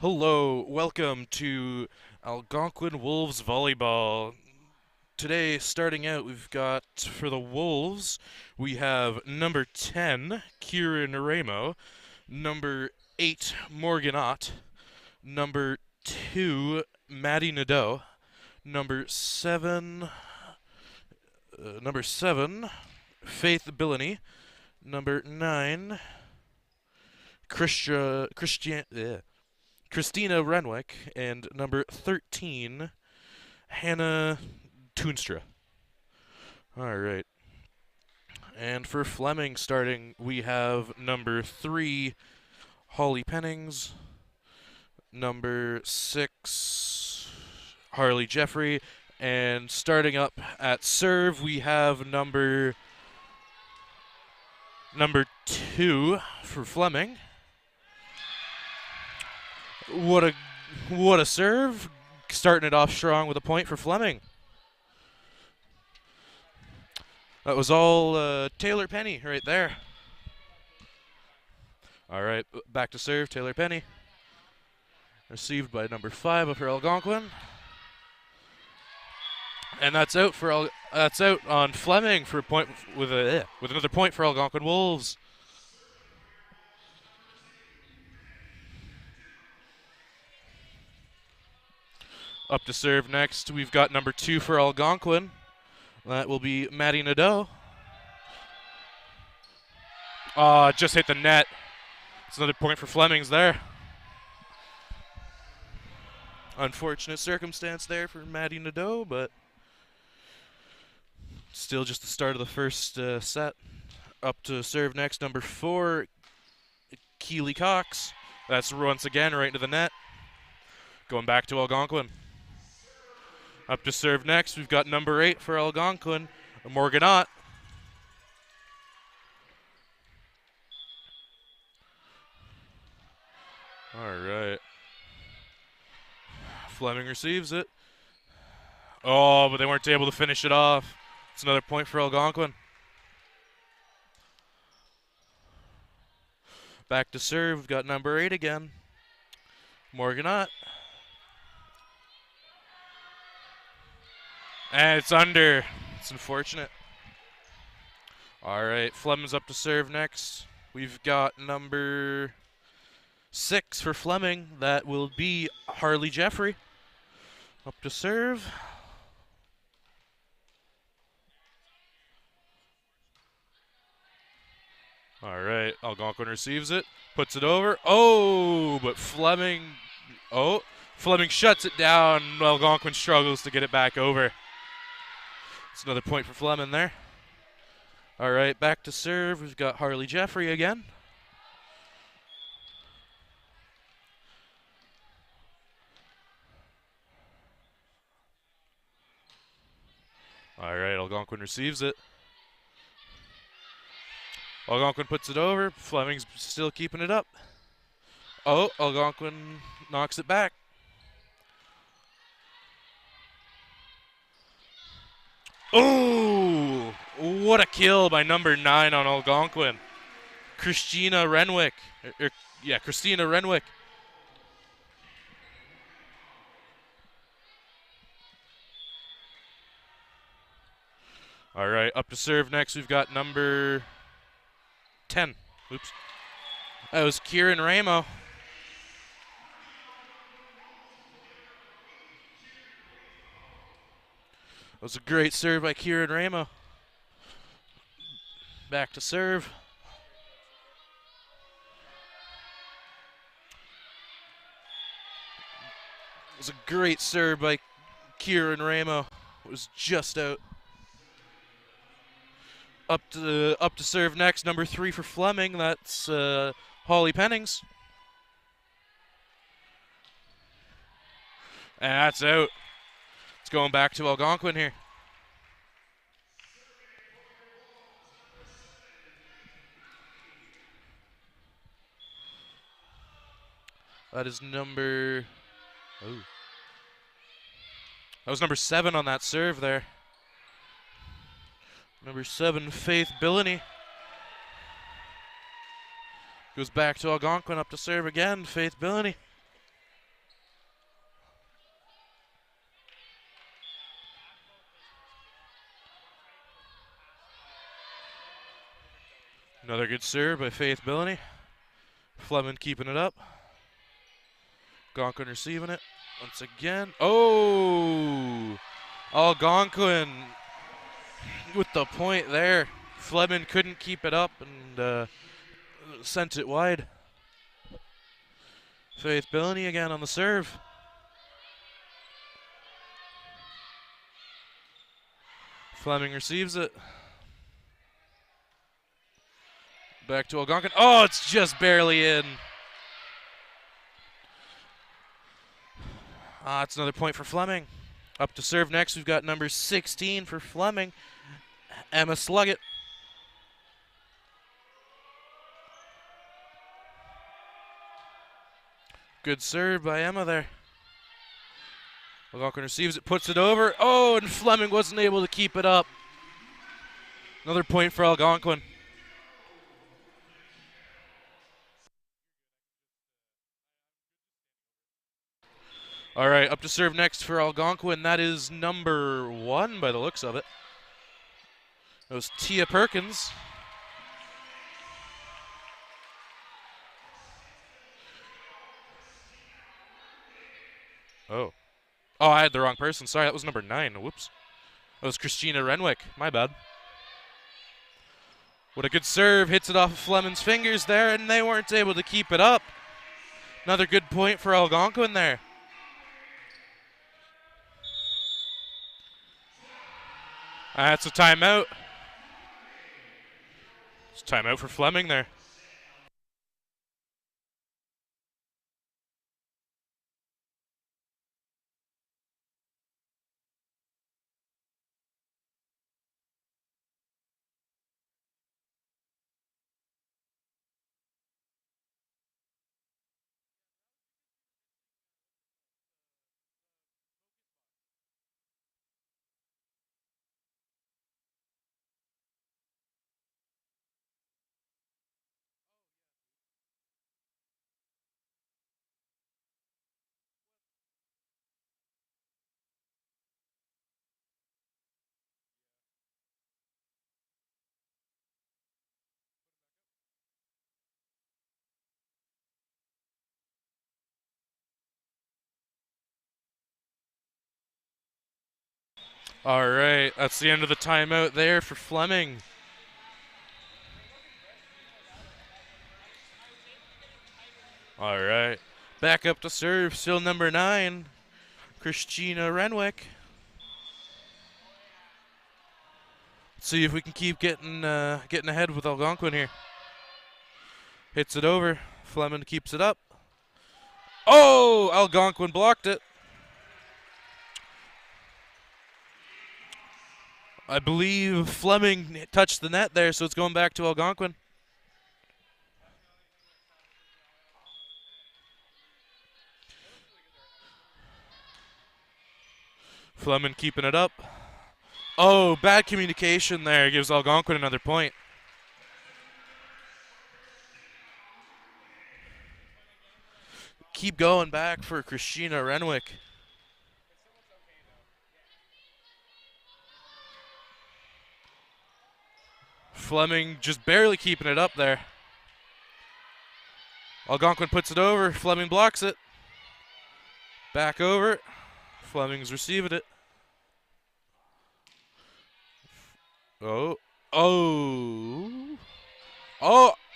Hello, welcome to Algonquin Wolves Volleyball. Today, starting out, we've got for the Wolves, we have number 10, Kieran Ramo, number 8, Morgan Ott, number 2, Maddie Nadeau, number 7, Faith Billany, number 9, Christina Renwick, and number 13, Hannah Toonstra. All right. And for Fleming starting, we have number 3, Holly Pennings, number 6, Harley Jeffrey, and starting up at serve, we have number 2 for Fleming. What a serve! Starting it off strong with a point for Fleming. That was all Taylor Penny right there. All right, back to serve, Taylor Penny. Received by number 5 of her Algonquin. And that's out on Fleming for a point with another point for Algonquin Wolves. Up to serve next, we've got number 2 for Algonquin. That will be Maddie Nadeau. Just hit the net. It's another point for Flemings there. Unfortunate circumstance there for Maddie Nadeau, but still just the start of the first set. Up to serve next, number 4, Keely Cox. That's once again right into the net. Going back to Algonquin. Up to serve next, we've got number 8 for Algonquin, Morgan Ott. All right. Fleming receives it. Oh, but they weren't able to finish it off. It's another point for Algonquin. Back to serve, we've got number 8 again, Morgan Ott. And it's under. It's unfortunate. All right, Fleming's up to serve next. We've got number 6 for Fleming. That will be Harley Jeffrey. Up to serve. All right, Algonquin receives it, puts it over. Oh, but Fleming shuts it down. Algonquin struggles to get it back over. It's another point for Fleming there. All right, back to serve. We've got Harley Jeffrey again. All right, Algonquin receives it. Algonquin puts it over. Fleming's still keeping it up. Oh, Algonquin knocks it back. Oh, what a kill by number 9 on Algonquin. Christina Renwick. Christina Renwick. All right, up to serve next, we've got number 10. Oops. That was Kieran Ramo. That was a great serve by Kieran Ramo. Back to serve. It was a great serve by Kieran Ramo. It was just out. Up to serve next, number 3 for Fleming. That's Holly Pennings. And that's out. It's going back to Algonquin here. That is number. Oh. That was number 7 on that serve there. Number 7, Faith Billany. Goes back to Algonquin, up to serve again, Faith Billany. Another good serve by Faith Billany. Fleming keeping it up. Algonquin receiving it once again. Oh! Algonquin with the point there. Fleming couldn't keep it up and sent it wide. Faith Billany again on the serve. Fleming receives it. Back to Algonquin. Oh, it's just barely in. It's another point for Fleming. Up to serve next, we've got number 16 for Fleming, Emma Sluggett. Good serve by Emma there. Algonquin receives it, puts it over. Oh, and Fleming wasn't able to keep it up. Another point for Algonquin. All right, up to serve next for Algonquin. That is number 1 by the looks of it. That was Tia Perkins. Oh, I had the wrong person. Sorry, that was number 9. Whoops. That was Christina Renwick. My bad. What a good serve. Hits it off of Fleming's fingers there, and they weren't able to keep it up. Another good point for Algonquin there. That's a timeout. It's a timeout for Fleming there. All right, that's the end of the timeout there for Fleming. All right, back up to serve, still number 9, Christina Renwick. Let's see if we can keep getting ahead with Algonquin here. Hits it over, Fleming keeps it up. Oh, Algonquin blocked it. I believe Fleming touched the net there, so it's going back to Algonquin. Fleming keeping it up. Oh, bad communication there. Gives Algonquin another point. Keep going back for Christina Renwick. Fleming just barely keeping it up there. Algonquin puts it over. Fleming blocks it. Back over. Fleming's receiving it. Oh.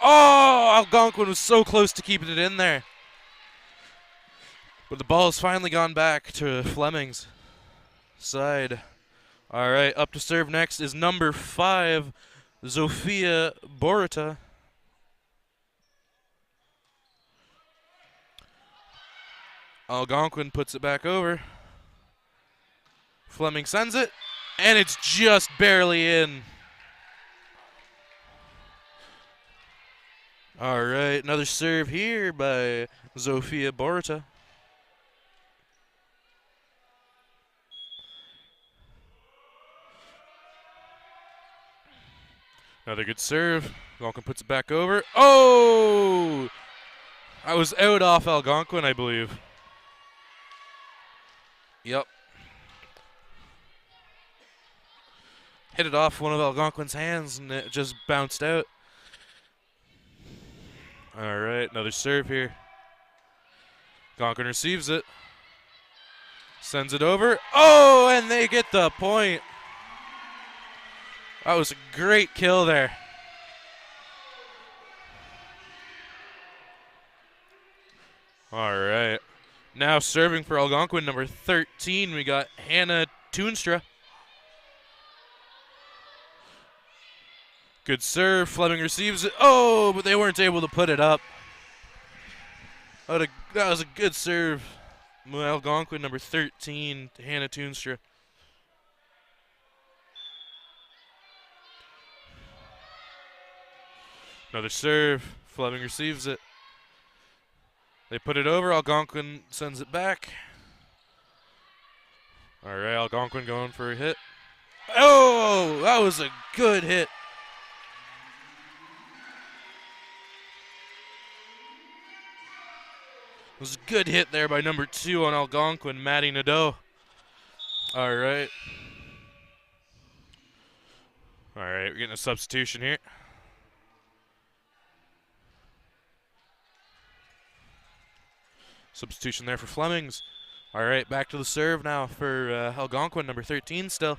Algonquin was so close to keeping it in there. But the ball has finally gone back to Fleming's side. All right, up to serve next is number 5, Zofia Borita. Algonquin puts it back over. Fleming sends it, and it's just barely in. All right, another serve here by Zofia Borita. Another good serve. Algonquin puts it back over. Oh! I was out off Algonquin, I believe. Yep. Hit it off one of Algonquin's hands, and it just bounced out. All right, another serve here. Algonquin receives it. Sends it over. Oh, and they get the point. That was a great kill there. All right. Now serving for Algonquin, number 13, we got Hannah Toonstra. Good serve. Fleming receives it. Oh, but they weren't able to put it up. That was a good serve. Algonquin, number 13, Hannah Toonstra. Another serve. Fleming receives it. They put it over. Algonquin sends it back. All right, Algonquin going for a hit. Oh, that was a good hit. It was a good hit there by number 2 on Algonquin, Maddie Nadeau. All right. All right, we're getting a substitution here. Substitution there for Flemings. All right, back to the serve now for Algonquin, number 13 still.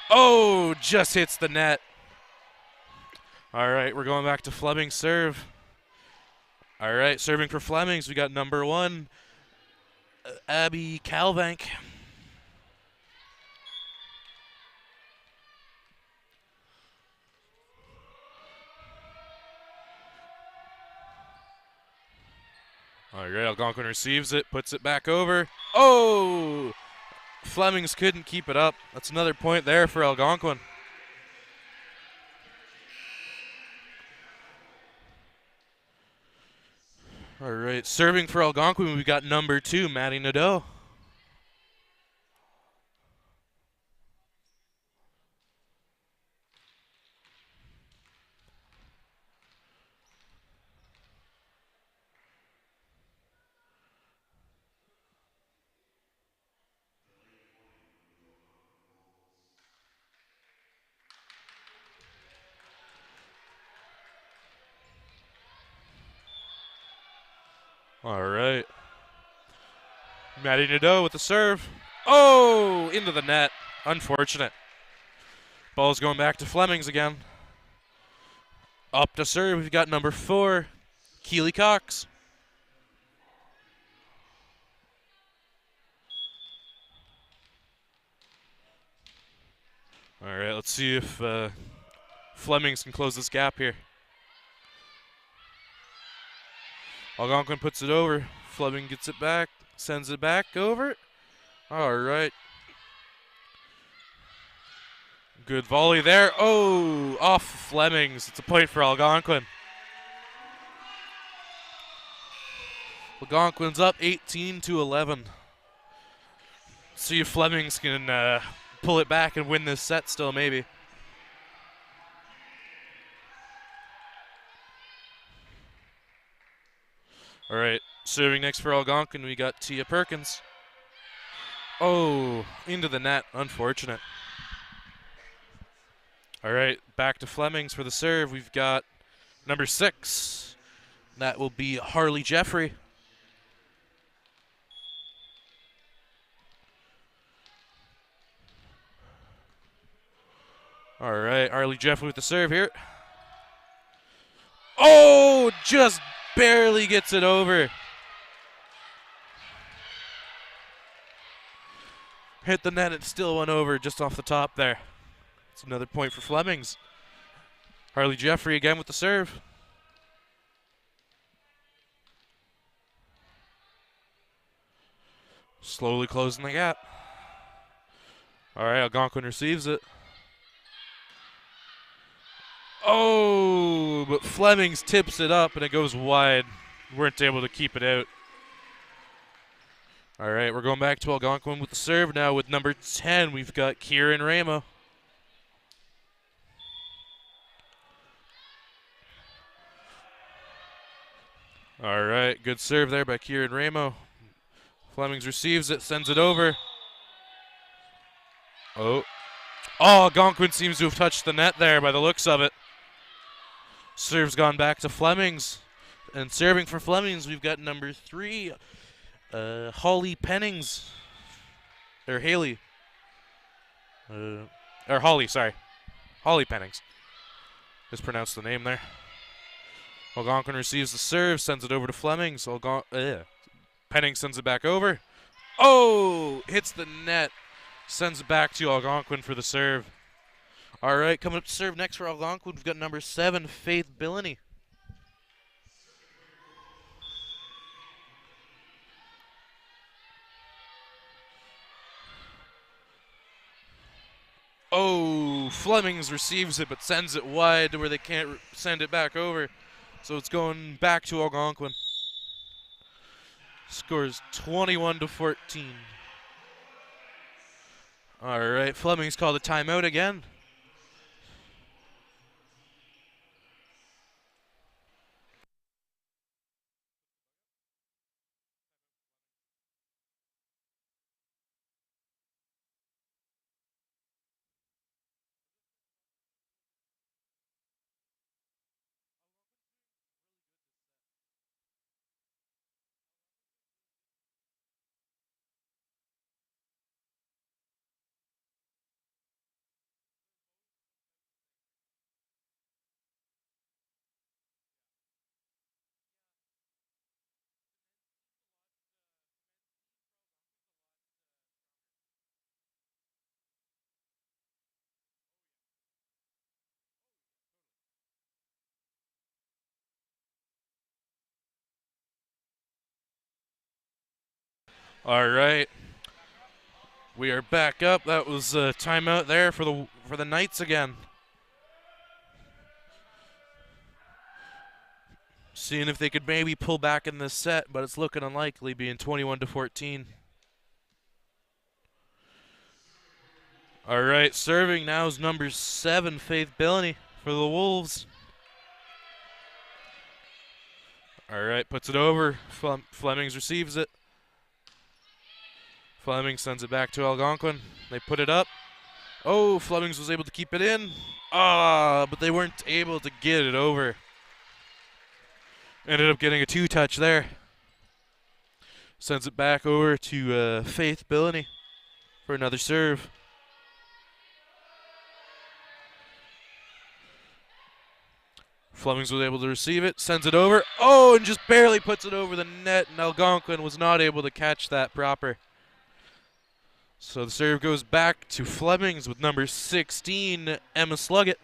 Oh, just hits the net. All right, we're going back to Fleming's serve. All right, serving for Flemings, we got number 1, Abby Calvank. All right, Algonquin receives it, puts it back over. Oh, Flemings couldn't keep it up. That's another point there for Algonquin. All right, serving for Algonquin, we got number 2, Maddie Nadeau. All right. Maddie Nadeau with the serve. Oh, into the net. Unfortunate. Ball's going back to Flemings again. Up to serve, we've got number 4, Keely Cox. All right, let's see if Flemings can close this gap here. Algonquin puts it over. Fleming gets it back, sends it back over. All right. Good volley there. Oh, off Flemings. It's a point for Algonquin. Algonquin's up 18-11. See if Flemings can pull it back and win this set still, maybe. All right, serving next for Algonquin, we got Tia Perkins. Oh, into the net, unfortunate. All right, back to Flemings for the serve. We've got number 6. That will be Harley Jeffrey. All right, Harley Jeffrey with the serve here. Oh, just barely gets it over. Hit the net, it still went over just off the top there. It's another point for Flemings. Harley Jeffrey again with the serve. Slowly closing the gap. All right, Algonquin receives it. Oh, but Flemings tips it up and it goes wide. Weren't able to keep it out. All right, we're going back to Algonquin with the serve now with number 10. We've got Kieran Ramo. All right, good serve there by Kieran Ramo. Flemings receives it, sends it over. Oh, Algonquin seems to have touched the net there by the looks of it. Serve's gone back to Flemings. And serving for Flemings, we've got number 3, Holly Pennings. Or Haley. Or Holly, sorry. Holly Pennings. Mispronounced the name there. Algonquin receives the serve, sends it over to Flemings. Pennings sends it back over. Oh! Hits the net. Sends it back to Algonquin for the serve. All right, coming up to serve next for Algonquin, we've got number 7, Faith Billany. Oh, Flemings receives it but sends it wide to where they can't send it back over. So it's going back to Algonquin. Scores 21-14. All right, Flemings called a timeout again. All right. We are back up. That was a timeout there for the Knights again. Seeing if they could maybe pull back in this set, but it's looking unlikely, being 21-14. All right, serving now is number 7, Faith Billany for the Wolves. All right, puts it over. Flemings receives it. Flemings sends it back to Algonquin. They put it up. Oh, Flemings was able to keep it in. But they weren't able to get it over. Ended up getting a 2-touch there. Sends it back over to Faith Billany for another serve. Flemings was able to receive it, sends it over. Oh, and just barely puts it over the net, and Algonquin was not able to catch that proper. So the serve goes back to Flemings with number 16, Emma Sluggett.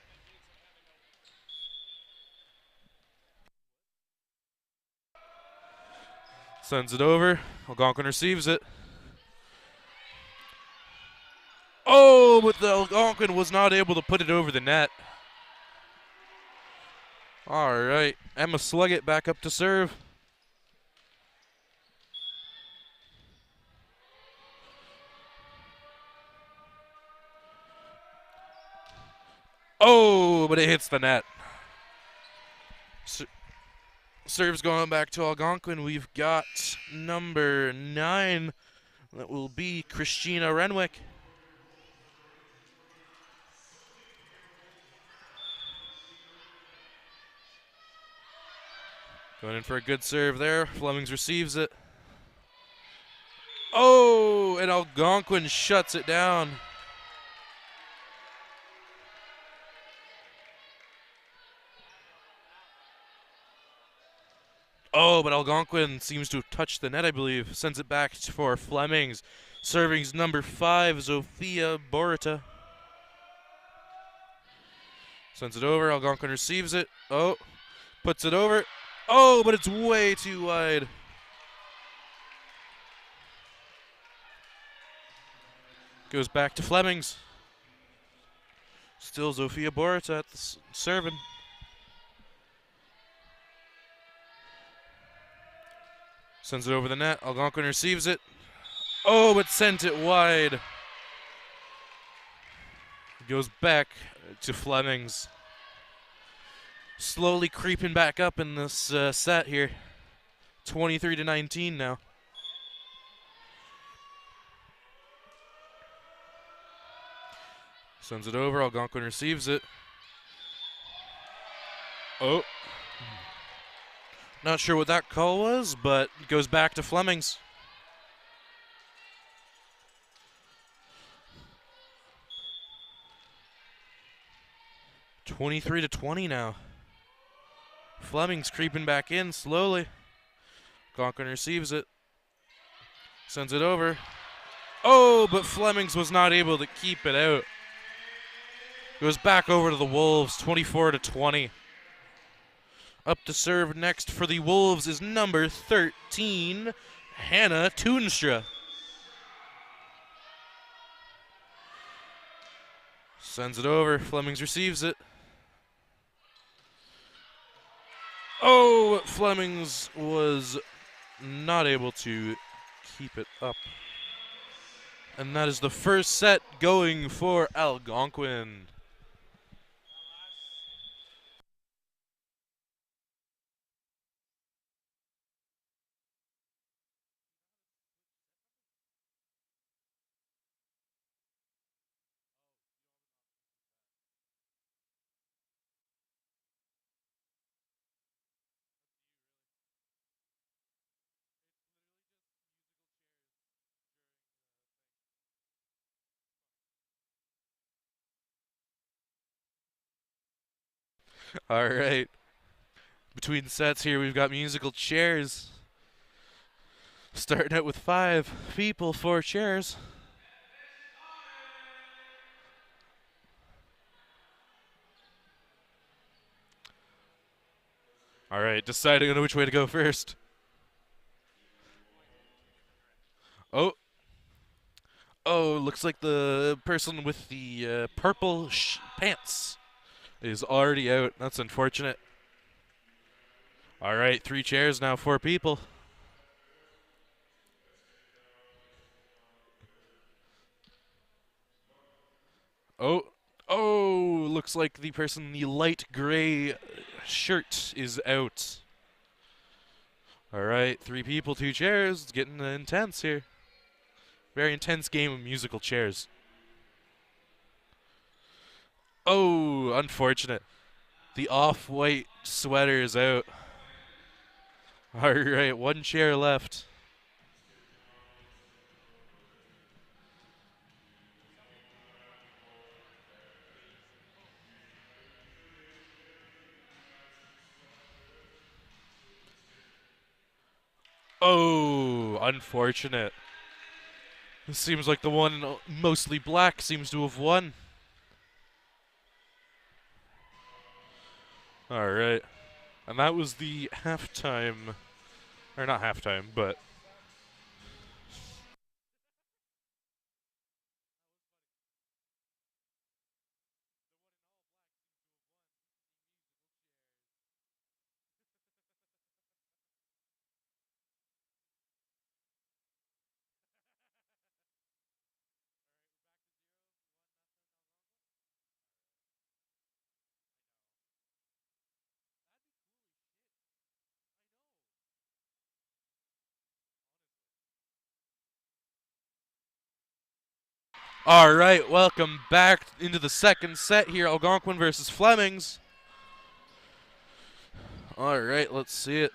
Sends it over. Algonquin receives it. Oh, but the Algonquin was not able to put it over the net. All right, Emma Sluggett back up to serve. Oh, but it hits the net. Serves going back to Algonquin. We've got number 9. That will be Christina Renwick. Going in for a good serve there. Flemings receives it. Oh, and Algonquin shuts it down. Oh, but Algonquin seems to have touched the net, I believe. Sends it back for Flemings. Serving's number 5, Zofia Borita. Sends it over. Algonquin receives it. Oh, puts it over. Oh, but it's way too wide. Goes back to Flemings. Still Zofia Borita at the serving. Sends it over the net. Algonquin receives it. Oh, but sent it wide. Goes back to Flemings. Slowly creeping back up in this set here. 23-19 now. Sends it over. Algonquin receives it. Oh. Not sure what that call was, but it goes back to Fleming's. (23-20) now. Fleming's creeping back in slowly. Algonquin receives it. Sends it over. Oh, but Fleming's was not able to keep it out. Goes back over to the Wolves, 24-20. Up to serve next for the Wolves is number 13, Hannah Toonstra. Sends it over. Fleming's receives it. Oh, Fleming's was not able to keep it up. And that is the first set going for Algonquin. All right. Between sets here, we've got musical chairs. Starting out with 5 people, 4 chairs. All right, deciding on which way to go first. Oh. Oh, looks like the person with the purple pants is already out. That's unfortunate. All right, 3 chairs now, 4 people. Oh, oh, looks like the person in the light gray shirt is out. All right, 3 people, 2 chairs. It's getting intense here. Very intense game of musical chairs. Oh, unfortunate. The off-white sweater is out. All right, 1 chair left. Oh, unfortunate. It seems like the one mostly black seems to have won. All right. And that was the halftime, or not halftime, but all right, welcome back into the second set here, Algonquin versus Fleming's. All right, let's see it.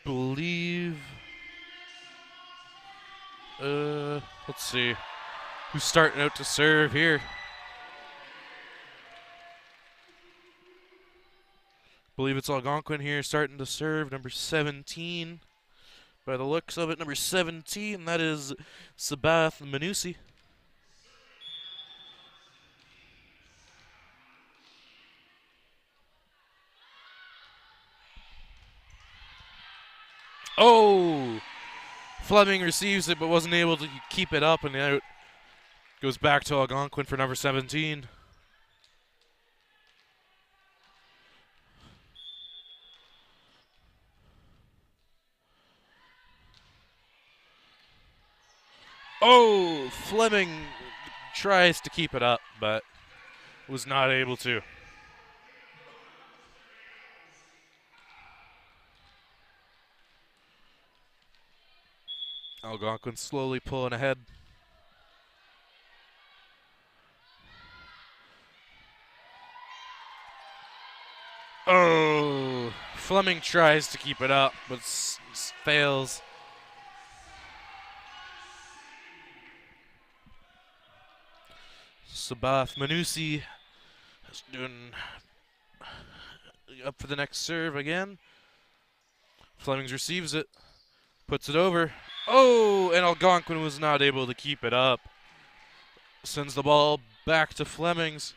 Believe, let's see. Who's starting out to serve here? Believe it's Algonquin here starting to serve, number 17. By the looks of it, number 17, that is Sabath Manusi. Oh! Fleming receives it but wasn't able to keep it up, and out goes back to Algonquin for number 17. Oh! Fleming tries to keep it up, but was not able to. Algonquin slowly pulling ahead. Fleming tries to keep it up, but fails. Sabath Manusi is doing up for the next serve again. Flemings receives it, puts it over. Oh, and Algonquin was not able to keep it up. Sends the ball back to Flemings.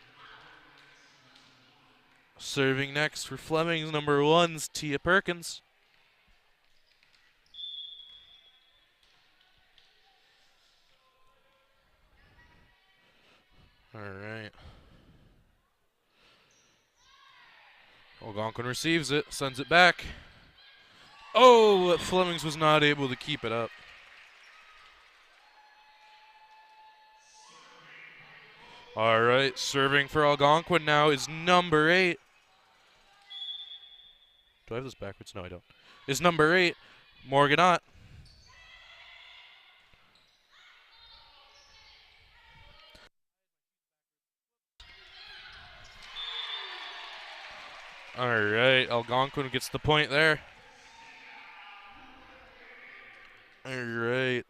Serving next for Flemings, number 1's Tia Perkins. All right. Algonquin receives it, sends it back. Oh, Flemings was not able to keep it up. All right, serving for Algonquin now is number 8. Do I have this backwards? No, I don't. Is number 8, Morganot. All right, Algonquin gets the point there. All right.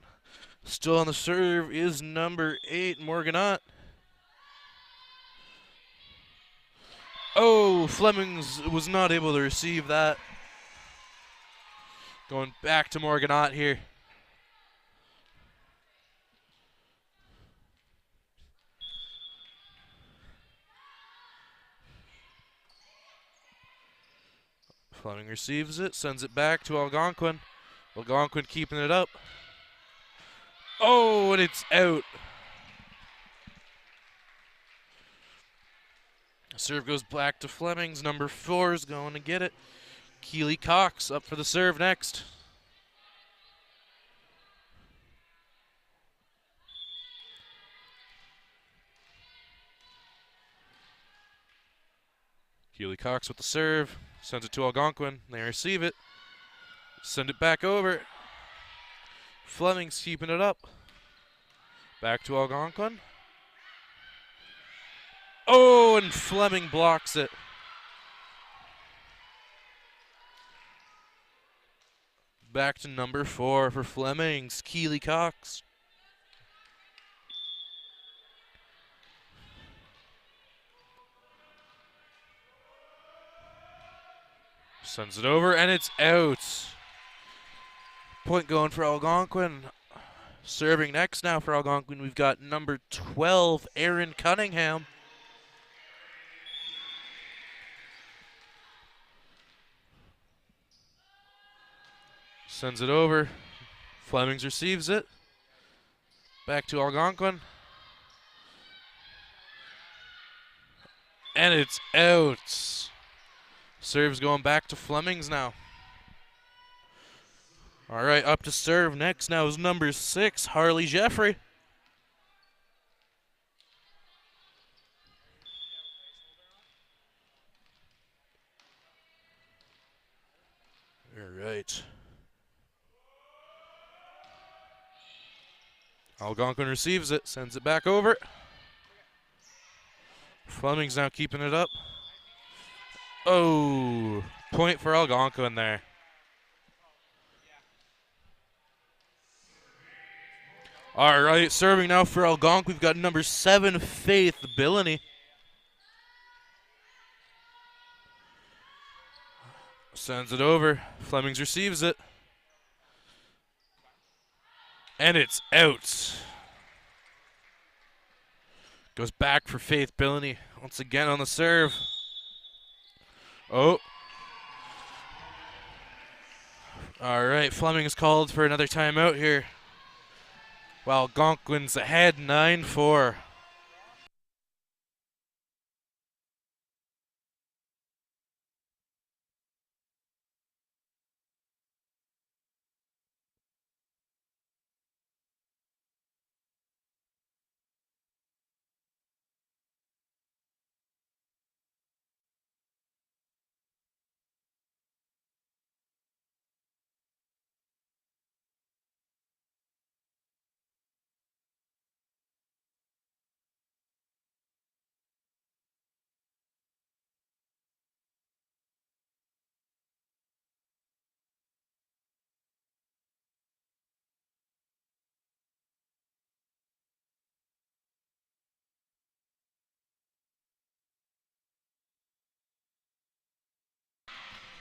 Still on the serve is number 8, Morganot. Oh, Flemings was not able to receive that. Going back to Morganot here. Fleming receives it, sends it back to Algonquin. Algonquin keeping it up. Oh, and it's out. Serve goes back to Flemings. Number 4 is going to get it. Keely Cox up for the serve next. Keely Cox with the serve. Sends it to Algonquin. They receive it. Send it back over. Fleming's keeping it up. Back to Algonquin. Oh, and Fleming blocks it. Back to number 4 for Flemings, Keely Cox. Sends it over, and it's out. Point going for Algonquin. Serving next now for Algonquin, we've got number 12, Aaron Cunningham. Sends it over. Flemings receives it. Back to Algonquin. And it's out. Serve's going back to Flemings now. All right, up to serve next now is number 6, Harley Jeffrey. All right. Algonquin receives it, sends it back over. Fleming's now keeping it up. Oh, point for Algonquin there. All right, serving now for Algonquin, we've got number 7, Faith Billany. Sends it over. Flemings receives it. And it's out. Goes back for Faith Billany. Once again on the serve. Oh. All right, Fleming is called for another timeout here. While Algonquin's ahead 9-4.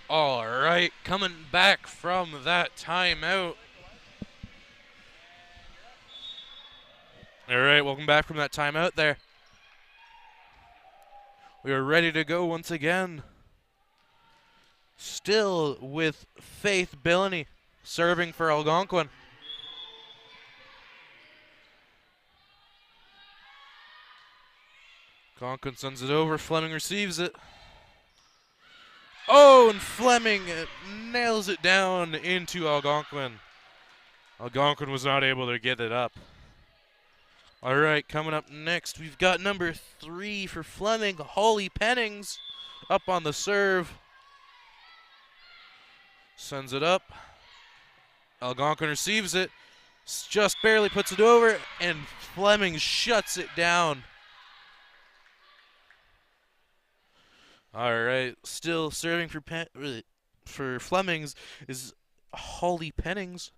All right, coming back from that timeout. All right, welcome back from that timeout there. We are ready to go once again. Still with Faith Billany serving for Algonquin. Algonquin sends it over. Fleming receives it. Oh, and Fleming nails it down into Algonquin. Algonquin was not able to get it up. All right, coming up next, we've got number 3 for Fleming, Holly Pennings, up on the serve. Sends it up. Algonquin receives it. Just barely puts it over, and Fleming shuts it down. All right, still serving for Flemings is Holly Pennings.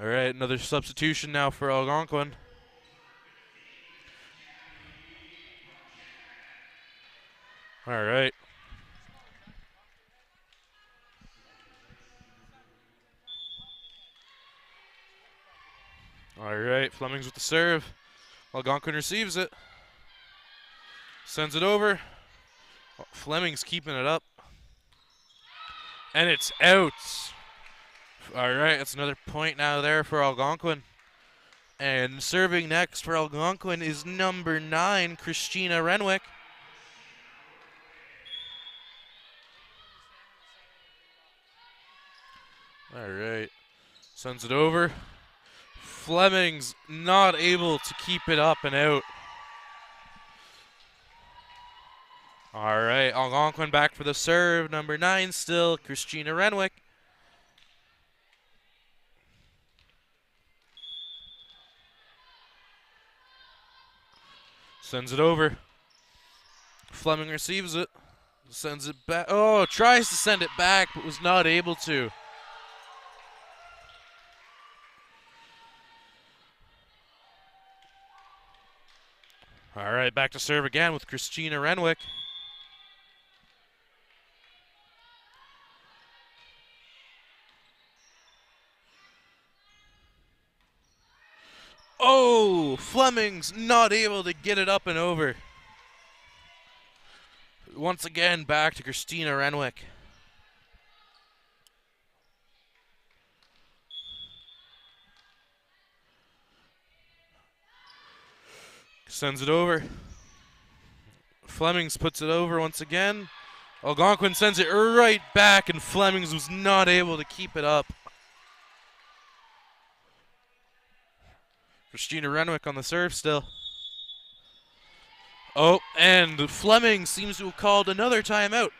All right, another substitution now for Algonquin. All right. All right, Flemings with the serve. Algonquin receives it. Sends it over. Fleming's keeping it up. And it's out. All right, that's another point now there for Algonquin. And serving next for Algonquin is number 9, Christina Renwick. All right, sends it over. Fleming's not able to keep it up and out. All right, Algonquin back for the serve. Number 9 still, Christina Renwick. Sends it over. Fleming receives it. Sends it back. Oh, tries to send it back, but was not able to. All right, back to serve again with Christina Renwick. Oh, Fleming's not able to get it up and over. Once again, back to Christina Renwick. Sends it over. Flemings puts it over once again. Algonquin sends it right back, and Flemings was not able to keep it up. Christina Renwick on the serve still. Oh, and Fleming seems to have called another timeout.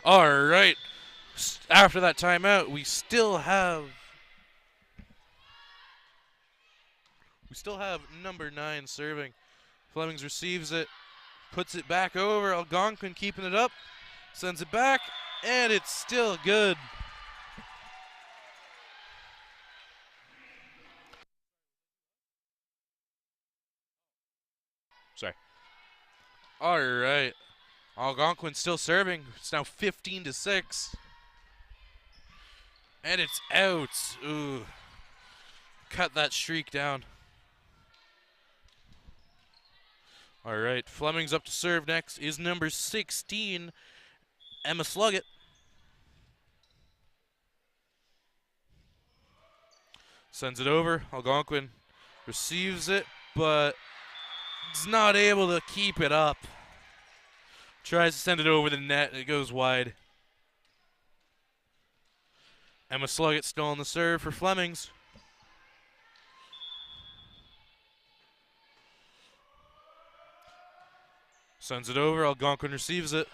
All right. After that timeout, we still have number 9 serving. Flemings receives it, puts it back over. Algonquin keeping it up, sends it back, and it's still good. Sorry. All right. Algonquin still serving. It's now 15-6. And it's out. Ooh. Cut that streak down. All right. Fleming's up to serve next is number 16, Emma Sluggett. Sends it over. Algonquin receives it, but is not able to keep it up. Tries to send it over the net. It goes wide. Emma Sluggett still on the serve for Flemings. Sends it over. Algonquin receives it.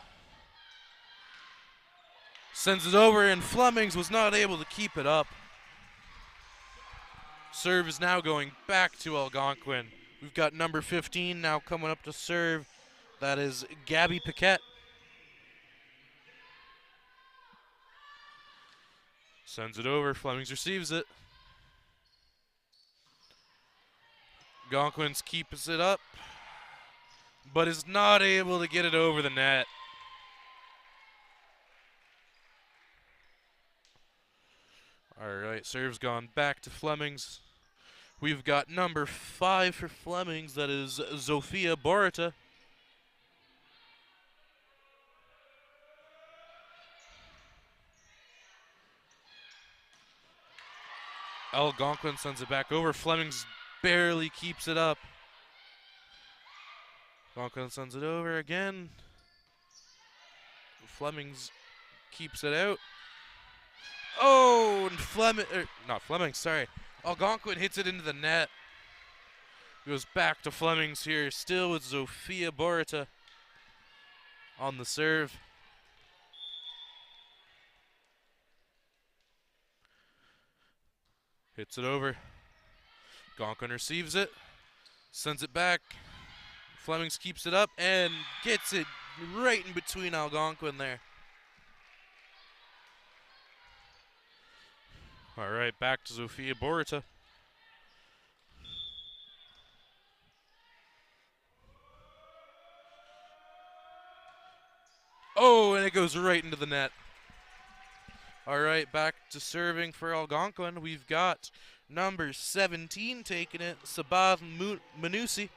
Sends it over, and Flemings was not able to keep it up. Serve is now going back to Algonquin. We've got number 15 now coming up to serve. That is Gabby Paquette. Sends it over. Flemings receives it. Algonquin keeps it up, but is not able to get it over the net. All right, serve's gone back to Flemings. We've got number 5 for Flemings. That is Zofia Borita. Algonquin sends it back over. Flemings barely keeps it up. Algonquin sends it over again. Flemings keeps it out. Oh, and not Flemings, sorry. Algonquin hits it into the net. Goes back to Flemings here, still with Zofia Borita on the serve. Hits it over. Algonquin receives it. Sends it back. Flemings keeps it up and gets it right in between Algonquin there. All right, back to Zofia Borita. Oh, and it goes right into the net. All right, back to serving for Algonquin. We've got number 17 taking it, Sabath Manusi.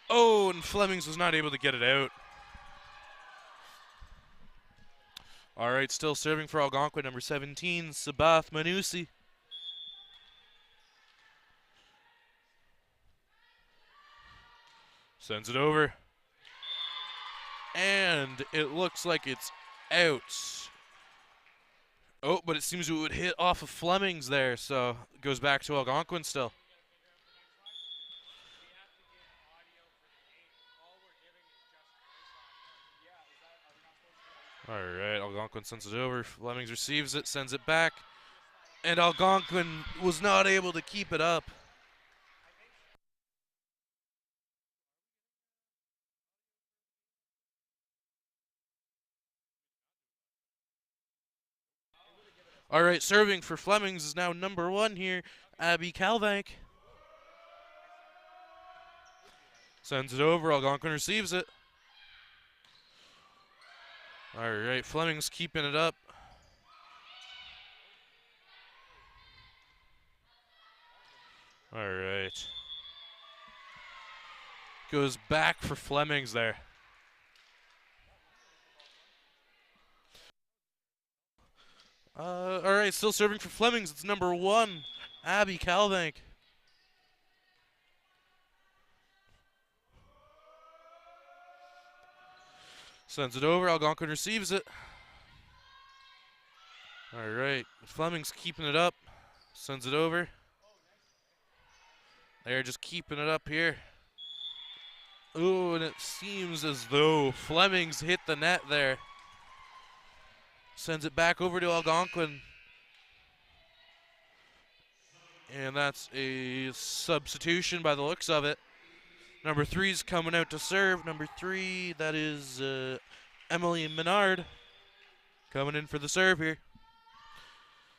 Oh, and Flemings was not able to get it out. All right, still serving for Algonquin, number 17, Sabath Manusi. Sends it over. And it looks like it's out. Oh, but it seems it would hit off of Flemings there, so it goes back to Algonquin still. All right, Algonquin sends it over. Flemings receives it, sends it back. And Algonquin was not able to keep it up. All right, serving for Flemings is now number 1 here, Abby Calvank. Sends it over. Algonquin receives it. All right, Flemings keeping it up. All right. Goes back for Flemings there. All right, still serving for Flemings. It's number 1, Abby Calvank. Sends it over. Algonquin receives it. All right, Flemings keeping it up. Sends it over. They're just keeping it up here. Ooh, and it seems as though Flemings hit the net there. Sends it back over to Algonquin. And that's a substitution by the looks of it. Number 3's coming out to serve. Number 3, that is Emily Menard, coming in for the serve here.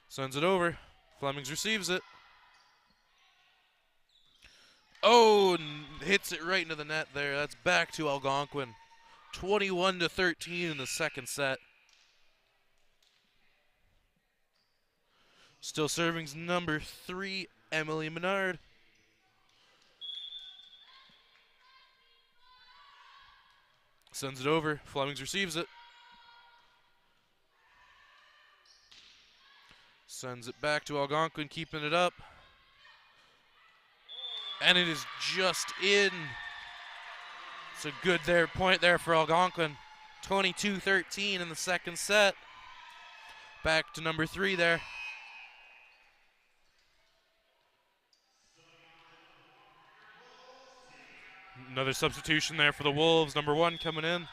Sends it over. Flemings receives it. Oh, and hits it right into the net there. That's back to Algonquin. 21-13 in the second set. Still serving's number 3, Emily Menard. Sends it over. Flemings receives it. Sends it back to Algonquin, keeping it up. And it is just in. It's a good point there for Algonquin. 22-13 in the second set. Back to number 3 there. Another substitution there for the Wolves. Number 1 coming in.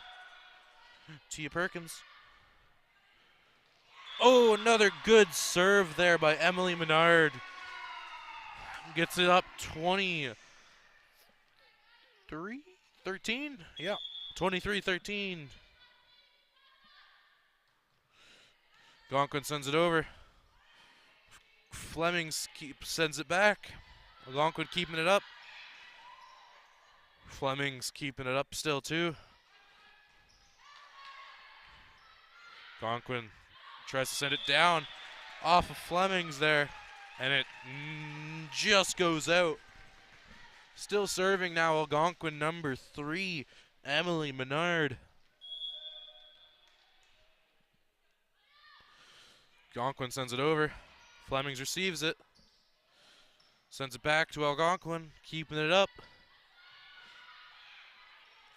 Tia Perkins. Oh, another good serve there by Emily Menard. Gets it up 23-13? Yeah, 23-13. Algonquin sends it over. Flemings sends it back. Algonquin keeping it up. Flemings keeping it up still too. Algonquin tries to send it down off of Flemings there, and it just goes out. Still serving now, Algonquin number 3, Emily Menard. Algonquin sends it over. Flemings receives it. Sends it back to Algonquin, keeping it up.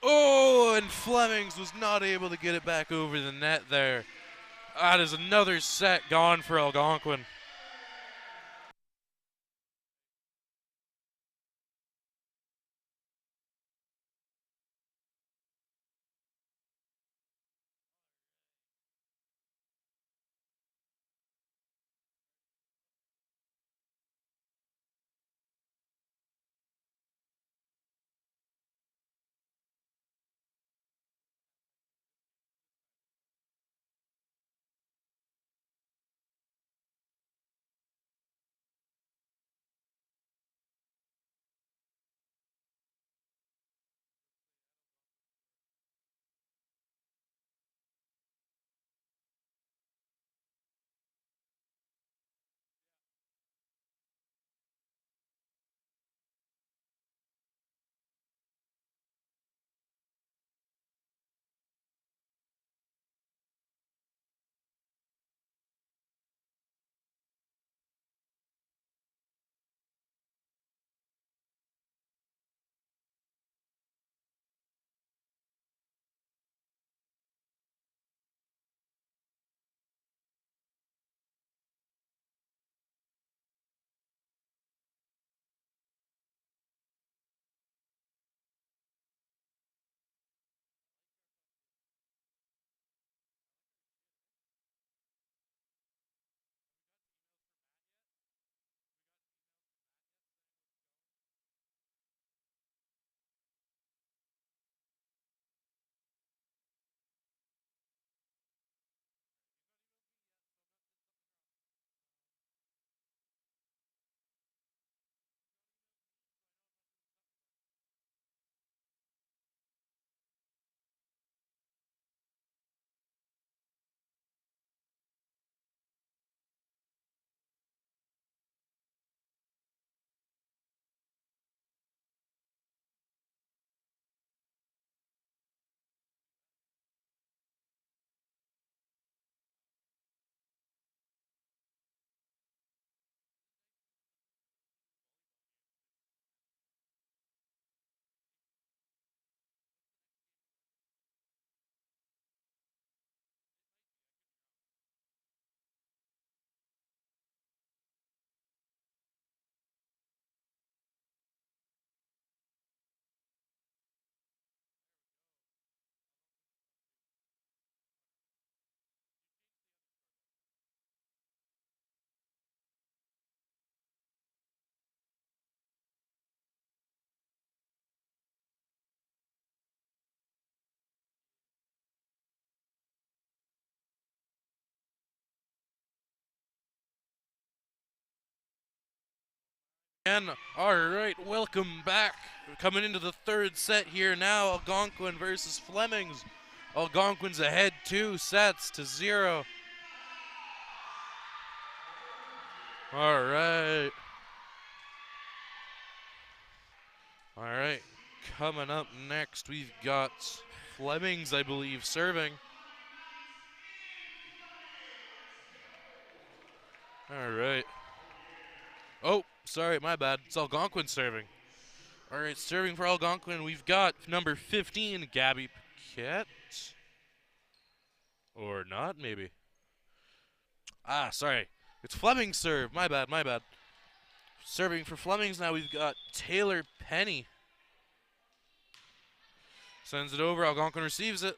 Oh, and Flemings was not able to get it back over the net there. That is another set gone for Algonquin. And all right, welcome back. Coming into the third set here now, Algonquin versus Flemings. Algonquin's ahead 2 sets to 0. All right. All right. Coming up next, we've got Flemings, I believe, serving. All right. Oh, sorry, my bad. It's Algonquin serving. All right, serving for Algonquin, we've got number 15, Gabby Paquette. Or not, maybe. Ah, sorry. It's Fleming serve. My bad, my bad. Serving for Flemings now, we've got Taylor Penny. Sends it over. Algonquin receives it.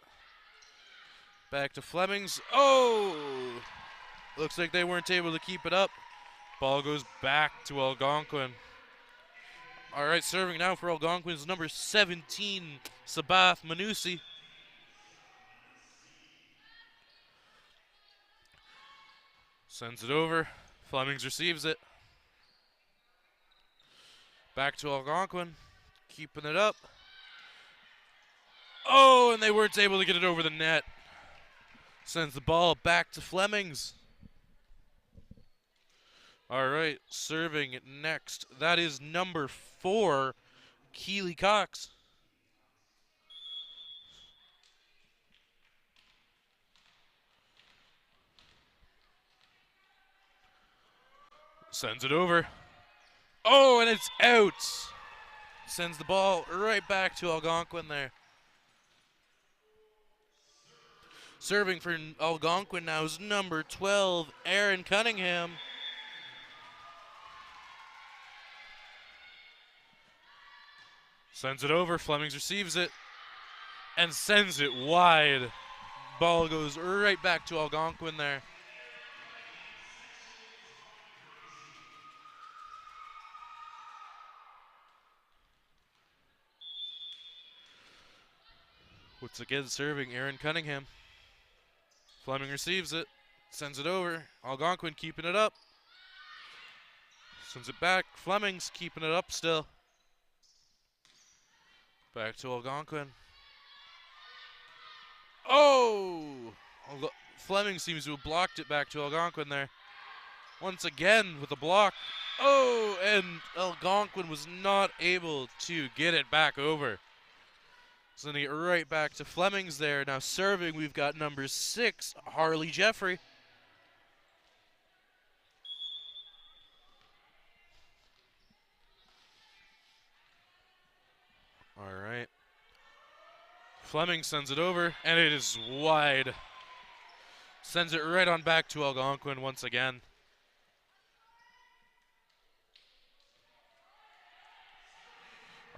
Back to Flemings. Oh! Looks like they weren't able to keep it up. Ball goes back to Algonquin. All right, serving now for Algonquin is number 17, Sabath Manusi. Sends it over. Flemings receives it. Back to Algonquin. Keeping it up. Oh, and they weren't able to get it over the net. Sends the ball back to Flemings. All right, serving next. That is number 4, Keely Cox. Sends it over. Oh, and it's out. Sends the ball right back to Algonquin there. Serving for Algonquin now is number 12, Aaron Cunningham. Sends it over. Flemings receives it and sends it wide. Ball goes right back to Algonquin there. Once again, serving Aaron Cunningham. Fleming receives it, sends it over. Algonquin keeping it up. Sends it back. Fleming's keeping it up still. Back to Algonquin. Oh! Fleming seems to have blocked it back to Algonquin there. Once again with a block. Oh, and Algonquin was not able to get it back over. Sending it right back to Flemings there. Now serving, we've got number 6, Harley Jeffrey. All right. Fleming sends it over, and it is wide. Sends it right on back to Algonquin once again.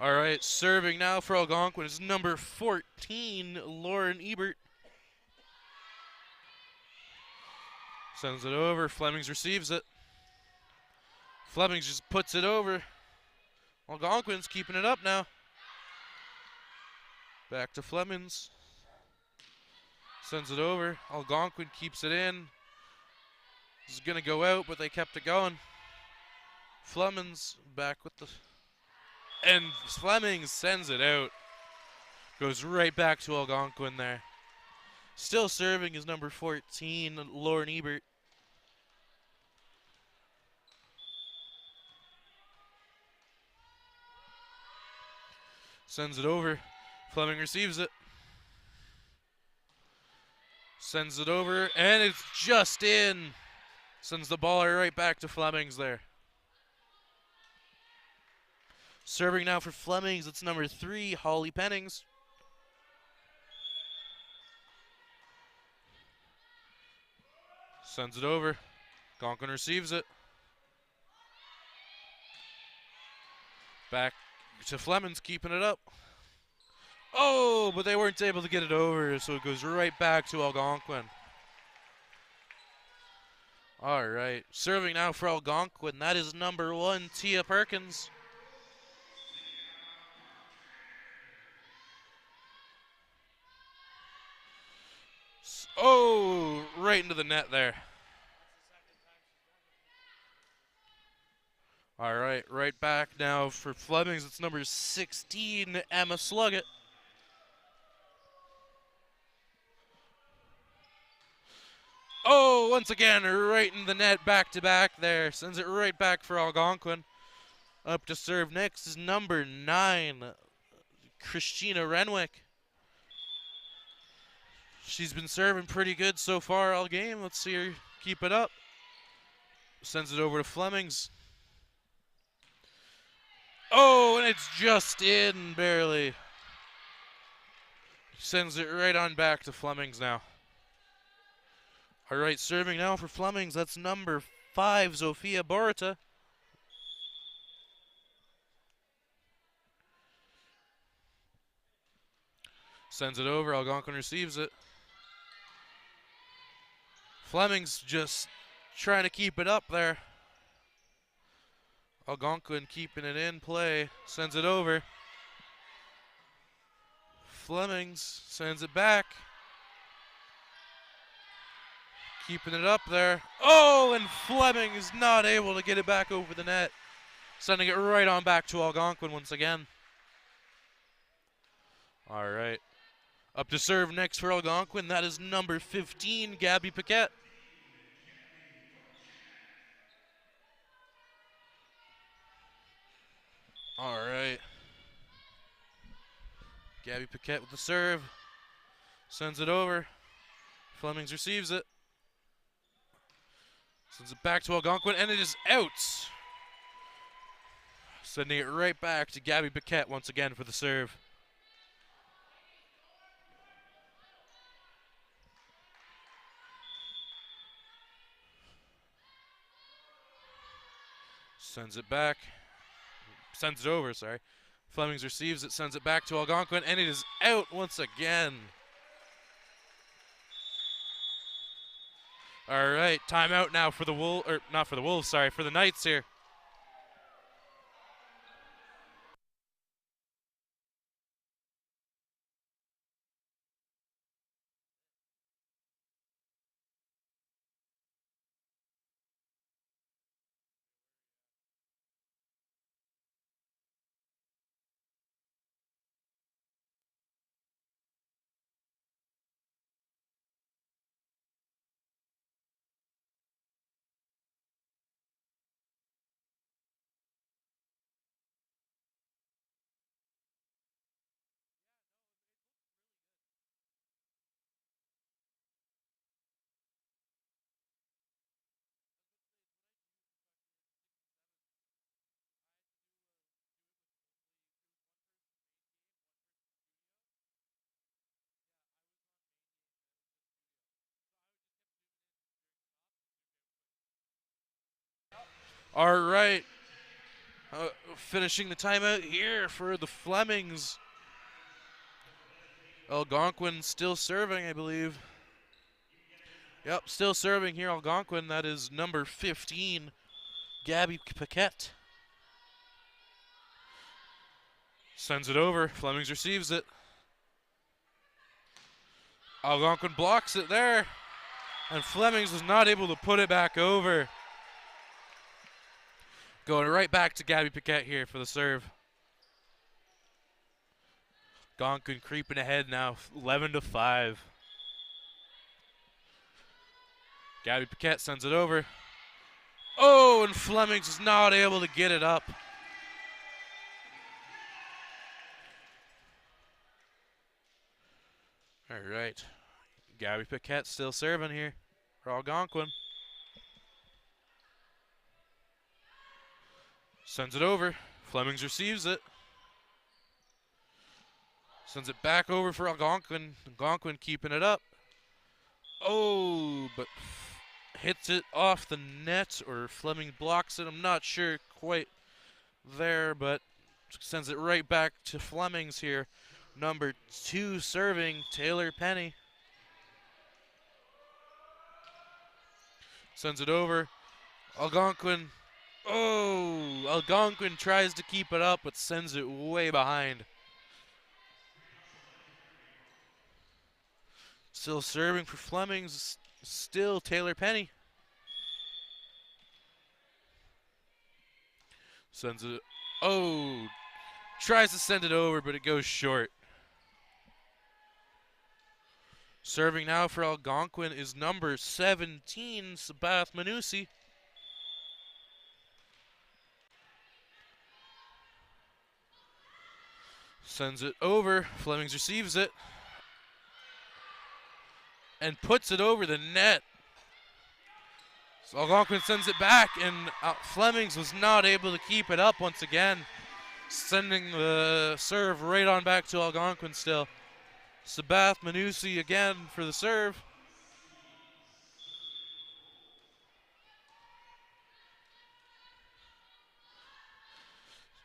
All right, serving now for Algonquin is number 14, Lauren Ebert. Sends it over. Flemings receives it. Flemings just puts it over. Algonquin's keeping it up now. Back to Flemings. Sends it over. Algonquin keeps it in. This is going to go out, but they kept it going. Flemings back with the... And Flemings sends it out. Goes right back to Algonquin there. Still serving is number 14, Lauren Ebert. Sends it over. Fleming receives it. Sends it over, and it's just in. Sends the ball right back to Flemings there. Serving now for Flemings, it's number 3, Holly Pennings. Sends it over. Algonquin receives it. Back to Flemings, keeping it up. Oh, but they weren't able to get it over, so it goes right back to Algonquin. All right, serving now for Algonquin, that is number 1, Tia Perkins. Oh, right into the net there. All right, right back now for Flemings. It's number 16, Emma Sluggett. Oh, once again, right in the net, back to back there. Sends it right back for Algonquin. Up to serve next is number 9, Christina Renwick. She's been serving pretty good so far all game. Let's see her keep it up. Sends it over to Flemings. Oh, and it's just in, barely. Sends it right on back to Flemings now. All right, serving now for Flemings. That's number 5, Zofia Borita. Sends it over. Algonquin receives it. Flemings just trying to keep it up there. Algonquin keeping it in play. Sends it over. Flemings sends it back. Keeping it up there. Oh, and Fleming is not able to get it back over the net. Sending it right on back to Algonquin once again. All right. Up to serve next for Algonquin. That is number 15, Gabby Paquette. All right. Gabby Paquette with the serve. Sends it over. Flemings receives it. Sends it back to Algonquin, and it is out. Sending it right back to Gabby Paquette once again for the serve. Sends it back. Sends it over, sorry. Flemings receives it, sends it back to Algonquin, and it is out once again. All right, timeout now for the Wolves, or not for the Wolves, sorry, for the Knights here. All right, finishing the timeout here for the Flemings. Algonquin still serving, I believe. Yep, still serving here, Algonquin. That is number 15, Gabby Paquette. Sends it over. Flemings receives it. Algonquin blocks it there. And Flemings was not able to put it back over. Going right back to Gabby Paquette here for the serve. Algonquin creeping ahead now, 11-5. Gabby Paquette sends it over. Oh, and Flemings is not able to get it up. All right. Gabby Paquette still serving here for Algonquin. Sends it over. Flemings receives it. Sends it back over for Algonquin. Algonquin keeping it up. Oh, but hits it off the net, or Fleming blocks it. I'm not sure quite there, but sends it right back to Flemings here. Number 2 serving, Taylor Penny. Sends it over. Algonquin. Oh, Algonquin tries to keep it up, but sends it way behind. Still serving for Flemings. Still Taylor Penny. Sends it. Oh, tries to send it over, but it goes short. Serving now for Algonquin is number 17, Sabath Manusi. Sends it over. Flemings receives it. And puts it over the net. So Algonquin sends it back, and Flemings was not able to keep it up once again. Sending the serve right on back to Algonquin still. Sabath Manusi again for the serve.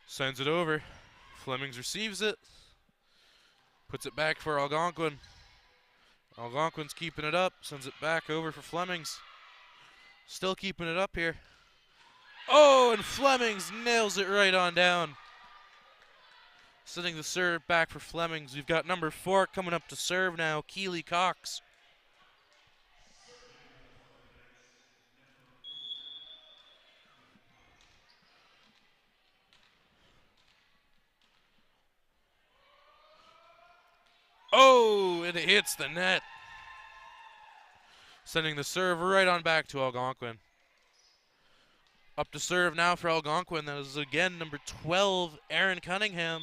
Sends it over. Flemings receives it. Puts it back for Algonquin. Algonquin's keeping it up. Sends it back over for Flemings. Still keeping it up here. Oh, and Flemings nails it right on down. Sending the serve back for Flemings. We've got number 4 coming up to serve now, Keely Cox. Oh, and it hits the net. Sending the serve right on back to Algonquin. Up to serve now for Algonquin. That is again number 12, Aaron Cunningham.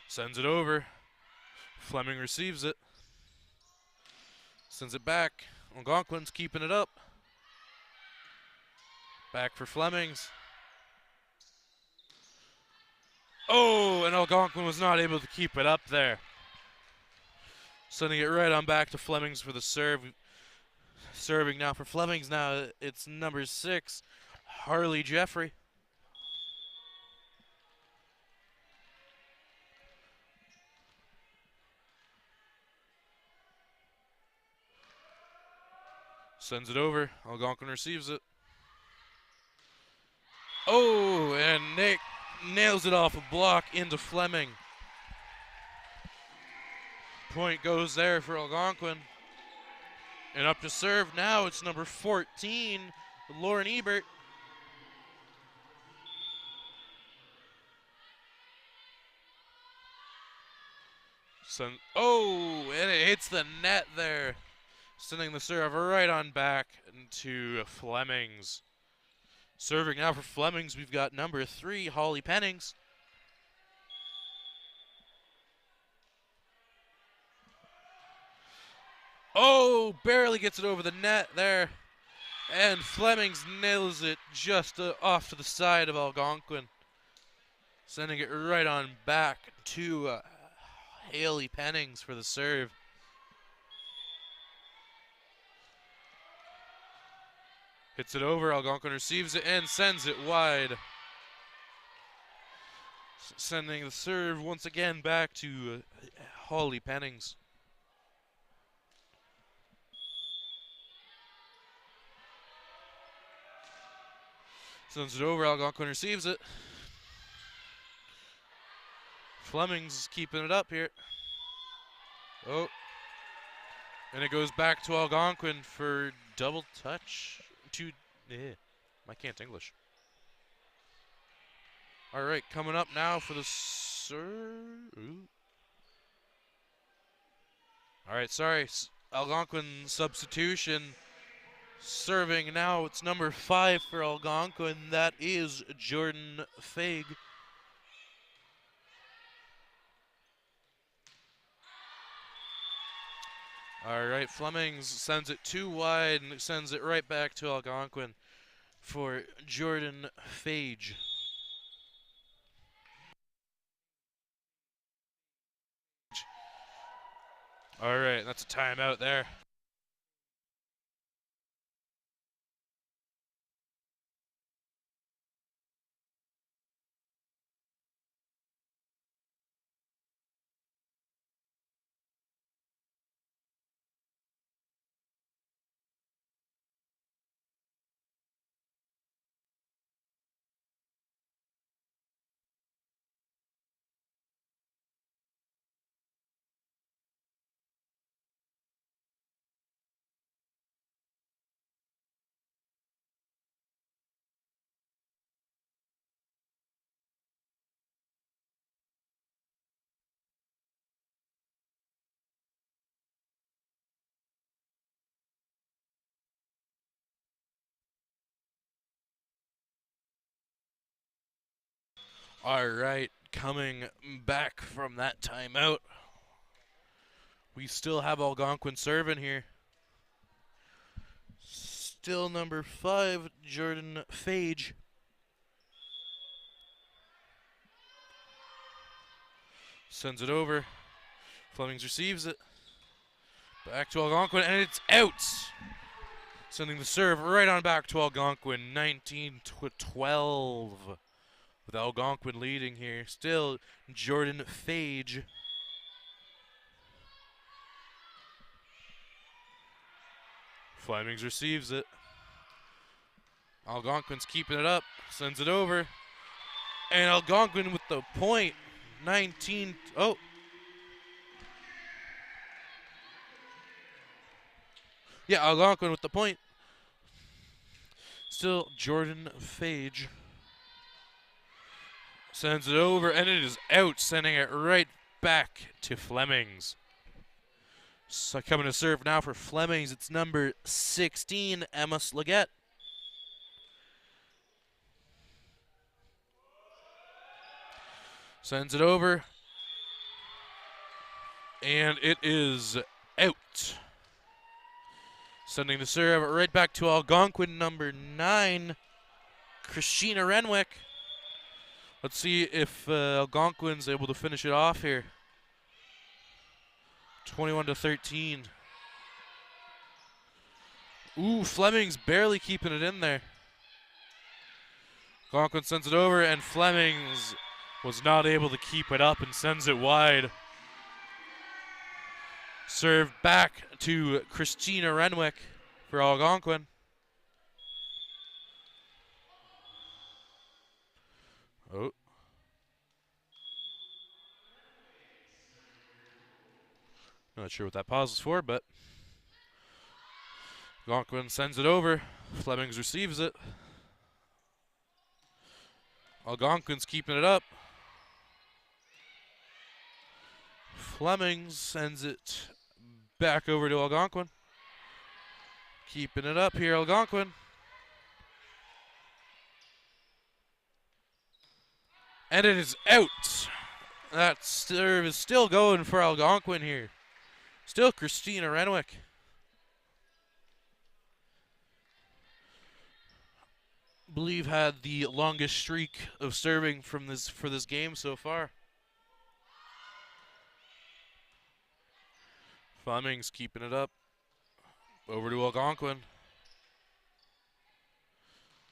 Sends it over. Fleming receives it. Sends it back. Algonquin's keeping it up. Back for Flemings. Oh, and Algonquin was not able to keep it up there. Sending it right on back to Flemings for the serve. Serving now for Flemings now. It's number 6, Harley Jeffrey. Sends it over. Algonquin receives it. Oh, and Nick nails it off a block into Fleming. Point goes there for Algonquin. And up to serve now, it's number 14, Lauren Ebert. Oh, and it hits the net there. Sending the serve right on back to Flemings. Serving now for Flemings, we've got number 3, Holly Pennings. Oh, barely gets it over the net there. And Flemings nails it just off to the side of Algonquin. Sending it right on back to Haley Pennings for the serve. Hits it over, Algonquin receives it and sends it wide. Sending the serve once again back to Holly Pennings. Sends it over, Algonquin receives it. Flemings is keeping it up here. Oh. And it goes back to Algonquin for double touch. I can't English. All right, coming up now for the serve. All right, sorry. Algonquin substitution. Serving now, it's number 5 for Algonquin. That is Jordan Faig. All right, Flemings sends it too wide and sends it right back to Algonquin for Jordan Fage. All right, that's a timeout there. All right, coming back from that timeout, we still have Algonquin serving here. Still number 5, Jordan Phage. Sends it over. Flemings receives it. Back to Algonquin, and it's out. Sending the serve right on back to Algonquin, 19-12. With Algonquin leading here. Still Jordan Phage. Flemings receives it. Algonquin's keeping it up. Sends it over. And Algonquin with the point. 19. Oh. Yeah, Algonquin with the point. Still Jordan Phage. Sends it over, and it is out, sending it right back to Flemings. So coming to serve now for Flemings, it's number 16, Emma Slagette. Sends it over, and it is out. Sending the serve right back to Algonquin, number 9, Christina Renwick. Let's see if Algonquin's able to finish it off here. 21-13. Ooh, Fleming's barely keeping it in there. Algonquin sends it over, and Flemings was not able to keep it up and sends it wide. Serve back to Christina Renwick for Algonquin. Oh. Not sure what that pause is for, but Algonquin sends it over. Flemings receives it. Algonquin's keeping it up. Flemings sends it back over to Algonquin. Keeping it up here, Algonquin. And it is out. That serve is still going for Algonquin here. Still Christina Renwick. Believe had the longest streak of serving for this game so far. Flemings keeping it up. Over to Algonquin.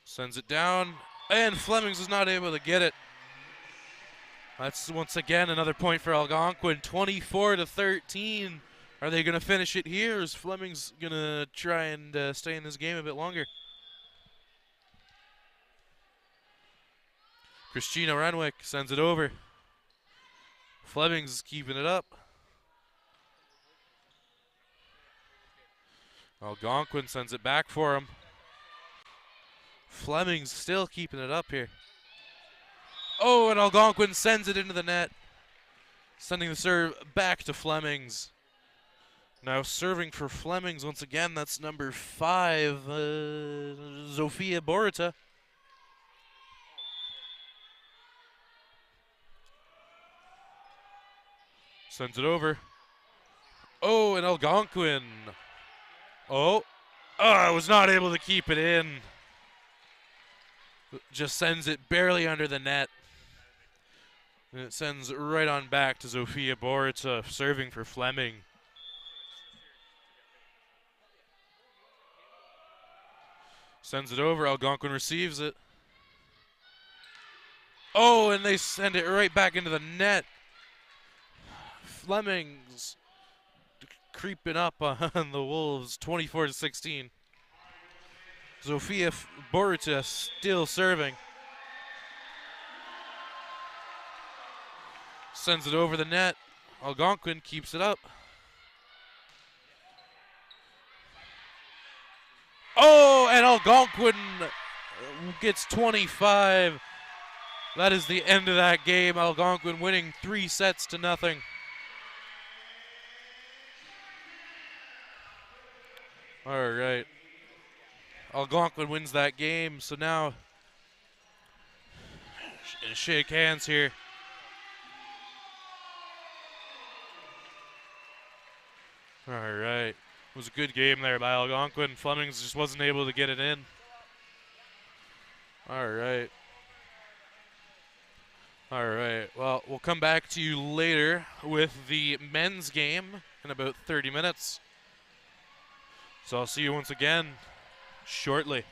Sends it down, and Flemings is not able to get it. That's once again another point for Algonquin. 24-13. Are they going to finish it here, or is Flemings going to try and stay in this game a bit longer? Christina Renwick sends it over. Flemings is keeping it up. Algonquin sends it back for him. Flemings still keeping it up here. Oh, and Algonquin sends it into the net. Sending the serve back to Flemings. Now serving for Flemings once again, that's number 5, Zofia Borita. Sends it over. Oh, and Algonquin. Oh, I was not able to keep it in. Just sends it barely under the net. And it sends right on back to Zofia Borita, serving for Fleming. Sends it over, Algonquin receives it. Oh, and they send it right back into the net. Fleming's creeping up on the Wolves, 24-16. Zofia Borita still serving. Sends it over the net. Algonquin keeps it up. Oh, and Algonquin gets 25. That is the end of that game. Algonquin winning 3-0. All right. Algonquin wins that game, so now shake hands here. All right. It was a good game there by Algonquin. Flemings just wasn't able to get it in. All right. All right. Well, we'll come back to you later with the men's game in about 30 minutes. So I'll see you once again shortly.